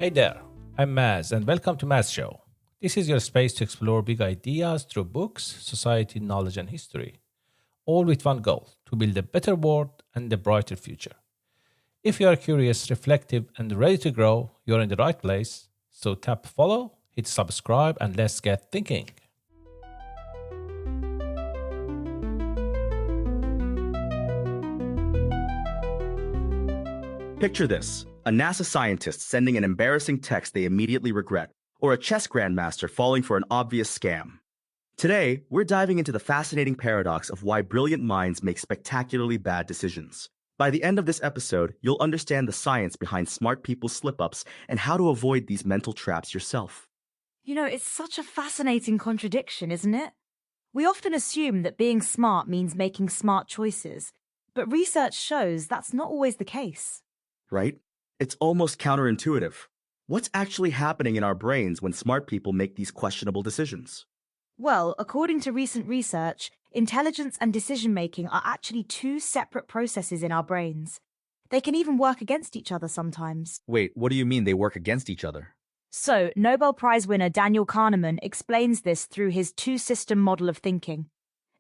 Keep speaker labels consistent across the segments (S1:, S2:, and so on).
S1: Hey there, I'm Maz, and welcome to Maz Show. This is your space to explore big ideas through books, society, knowledge, and history, all with one goal to build a better world and a brighter future. If you are curious, reflective, and ready to grow, you're in the right place. So tap follow, hit subscribe, and let's get thinking.
S2: Picture this: a NASA scientist sending an embarrassing text they immediately regret, or a chess grandmaster falling for an obvious scam. Today, we're diving into the fascinating paradox of why brilliant minds make spectacularly bad decisions. By the end of this episode, you'll understand the science behind smart people's slip-ups and how to avoid these mental traps yourself.
S3: It's such a fascinating contradiction, isn't it? We often assume that being smart means making smart choices, but research shows that's not always the case.
S2: Right? It's almost counterintuitive. What's actually happening in our brains when smart people make these questionable decisions?
S3: Well, according to recent research, intelligence and decision-making are actually two separate processes in our brains. They can even work against each other sometimes.
S4: Wait, what do you mean they work against each other?
S3: So, Nobel Prize winner Daniel Kahneman explains this through his two-system model of thinking.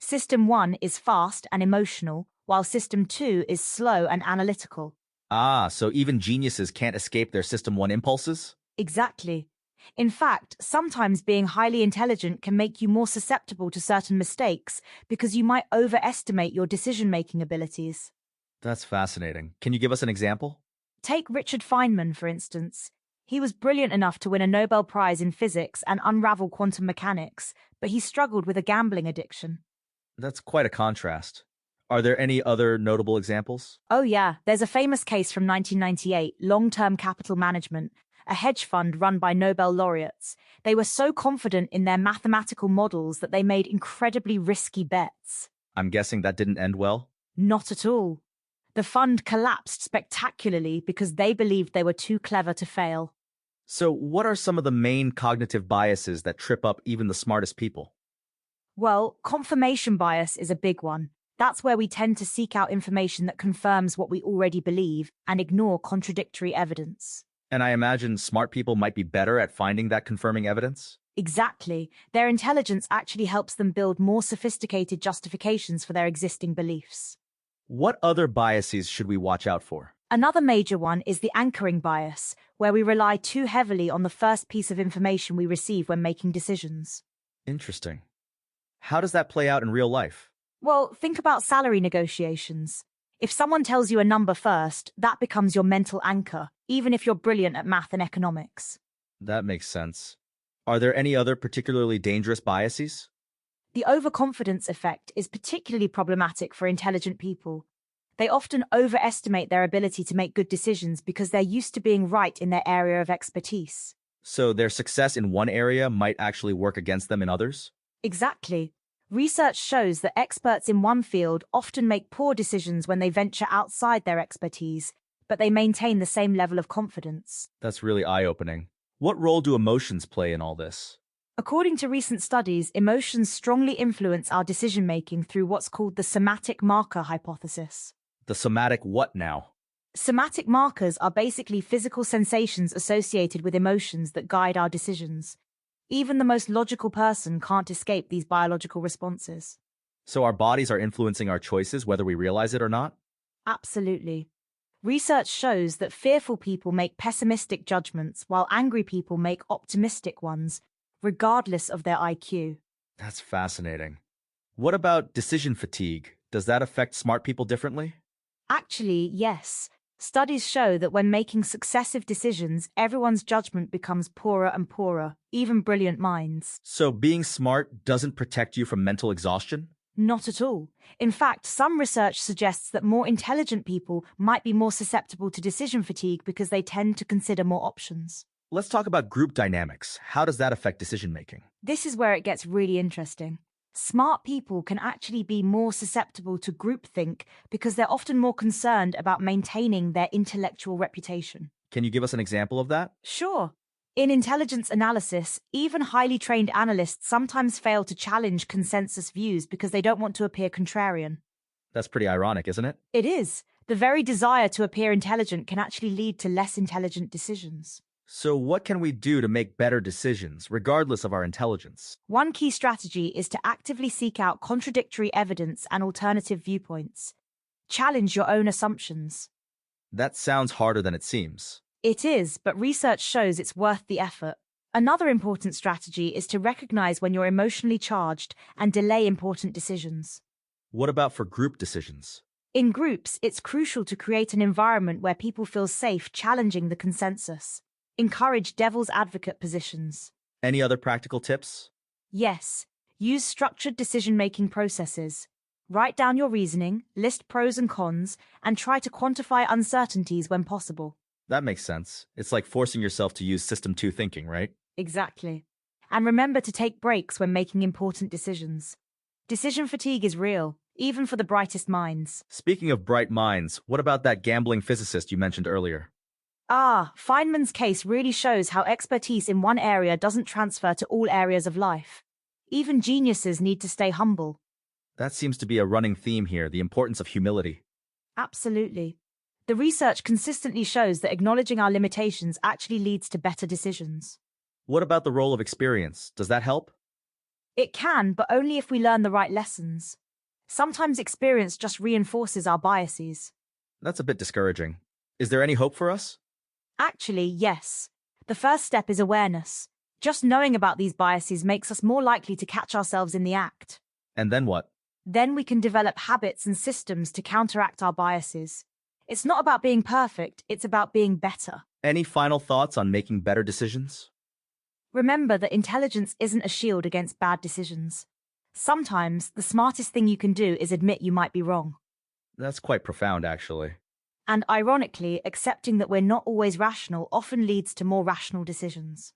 S3: System 1 is fast and emotional, while System 2 is slow and analytical.
S4: Ah, so even geniuses can't escape their System 1 impulses?
S3: Exactly. In fact, sometimes being highly intelligent can make you more susceptible to certain mistakes because you might overestimate your decision-making abilities.
S4: That's fascinating. Can you give us an example?
S3: Take Richard Feynman, for instance. He was brilliant enough to win a Nobel Prize in physics and unravel quantum mechanics, but he struggled with a gambling addiction.
S4: That's quite a contrast. Are there any other notable examples?
S3: Oh yeah, there's a famous case from 1998, Long-Term Capital Management, a hedge fund run by Nobel laureates. They were so confident in their mathematical models that they made incredibly risky bets.
S4: I'm guessing that didn't end well?
S3: Not at all. The fund collapsed spectacularly because they believed they were too clever to fail.
S4: So what are some of the main cognitive biases that trip up even the smartest people?
S3: Well, confirmation bias is a big one. That's where we tend to seek out information that confirms what we already believe and ignore contradictory evidence.
S4: And I imagine smart people might be better at finding that confirming evidence?
S3: Exactly. Their intelligence actually helps them build more sophisticated justifications for their existing beliefs.
S4: What other biases should we watch out for?
S3: Another major one is the anchoring bias, where we rely too heavily on the first piece of information we receive when making decisions.
S4: Interesting. How does that play out in real life?
S3: Well, think about salary negotiations. If someone tells you a number first, that becomes your mental anchor, even if you're brilliant at math and economics.
S4: That makes sense. Are there any other particularly dangerous biases?
S3: The overconfidence effect is particularly problematic for intelligent people. They often overestimate their ability to make good decisions because they're used to being right in their area of expertise.
S4: So their success in one area might actually work against them in others?
S3: Exactly. Research shows that experts in one field often make poor decisions when they venture outside their expertise, but they maintain the same level of confidence.
S4: That's really eye-opening. What role do emotions play in all this?
S3: According to recent studies, emotions strongly influence our decision-making through what's called the somatic marker hypothesis.
S4: The somatic what now?
S3: Somatic markers are basically physical sensations associated with emotions that guide our decisions. Even the most logical person can't escape these biological responses.
S4: So our bodies are influencing our choices whether we realize it or not?
S3: Absolutely. Research shows that fearful people make pessimistic judgments while angry people make optimistic ones, regardless of their IQ.
S4: That's fascinating. What about decision fatigue? Does that affect smart people differently?
S3: Actually, yes. Studies show that when making successive decisions, everyone's judgment becomes poorer and poorer, even brilliant minds.
S4: So being smart doesn't protect you from mental exhaustion?
S3: Not at all. In fact, some research suggests that more intelligent people might be more susceptible to decision fatigue because they tend to consider more options.
S4: Let's talk about group dynamics. How does that affect decision-making?
S3: This is where it gets really interesting. Smart people can actually be more susceptible to groupthink because they're often more concerned about maintaining their intellectual reputation.
S4: Can you give us an example of that?
S3: Sure. In intelligence analysis, even highly trained analysts sometimes fail to challenge consensus views because they don't want to appear contrarian.
S4: That's pretty ironic, isn't it?
S3: It is. The very desire to appear intelligent can actually lead to less intelligent decisions.
S4: So what can we do to make better decisions, regardless of our intelligence?
S3: One key strategy is to actively seek out contradictory evidence and alternative viewpoints. Challenge your own assumptions.
S4: That sounds harder than it seems.
S3: It is, but research shows it's worth the effort. Another important strategy is to recognize when you're emotionally charged and delay important decisions.
S4: What about for group decisions?
S3: In groups, it's crucial to create an environment where people feel safe challenging the consensus. Encourage devil's advocate positions.
S4: Any other practical tips?
S3: Yes, use structured decision-making processes. Write down your reasoning, list pros and cons, and try to quantify uncertainties when possible.
S4: That makes sense. It's like forcing yourself to use System 2 thinking, right?
S3: Exactly. And remember to take breaks when making important decisions. Decision fatigue is real, even for the brightest minds.
S4: Speaking of bright minds, what about that gambling physicist you mentioned earlier?
S3: Feynman's case really shows how expertise in one area doesn't transfer to all areas of life. Even geniuses need to stay humble.
S4: That seems to be a running theme here, the importance of humility.
S3: Absolutely. The research consistently shows that acknowledging our limitations actually leads to better decisions.
S4: What about the role of experience? Does that help?
S3: It can, but only if we learn the right lessons. Sometimes experience just reinforces our biases.
S4: That's a bit discouraging. Is there any hope for us?
S3: Actually, yes. The first step is awareness. Just knowing about these biases makes us more likely to catch ourselves in the act.
S4: And then what?
S3: Then we can develop habits and systems to counteract our biases. It's not about being perfect, it's about being better.
S4: Any final thoughts on making better decisions?
S3: Remember that intelligence isn't a shield against bad decisions. Sometimes, the smartest thing you can do is admit you might be wrong.
S4: That's quite profound, actually.
S3: And ironically, accepting that we're not always rational often leads to more rational decisions.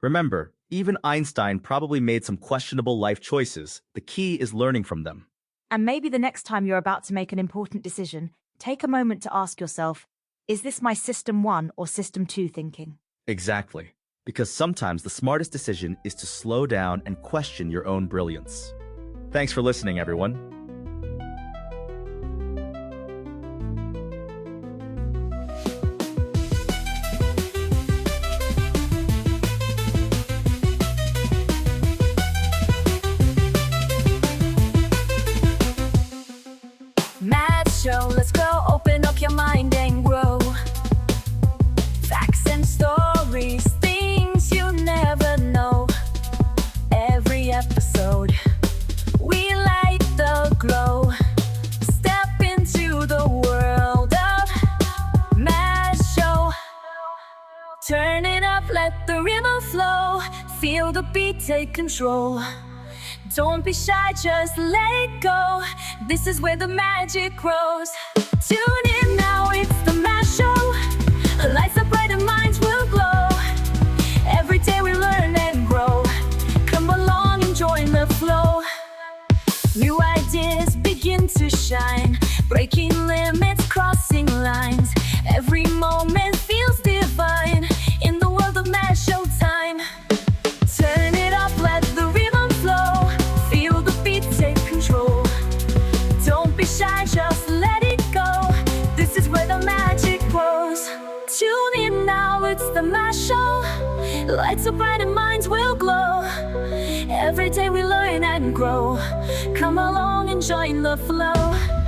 S4: Remember, even Einstein probably made some questionable life choices. The key is learning from them.
S3: And maybe the next time you're about to make an important decision, take a moment to ask yourself, is this my System 1 or System 2 thinking?
S4: Exactly. Because sometimes the smartest decision is to slow down and question your own brilliance. Thanks for listening, everyone.
S5: Show, let's go, open up your mind and grow. Facts and stories, things you never know. Every episode, we light the glow. Step into the world of Mass Show. Turn it up, let the rhythm flow. Feel the beat, take control. Don't be shy, just let it go. This is where the magic grows. Tune in now, it's the Mass Show. Lights up bright and minds will glow. Every day we learn and grow. Come along and join the flow. New ideas begin to shine. Breaking limits, crossing lines. Every moment feels divine. In the world of Mass Show time. Turn it up, let the rhythm flow. Feel the beat, take control. Don't be shy, just let it go. This is where the magic grows. Tune in now, it's the Mass Show. Lights up bright and minds will glow. Every day we learn and grow. Come along and join the flow.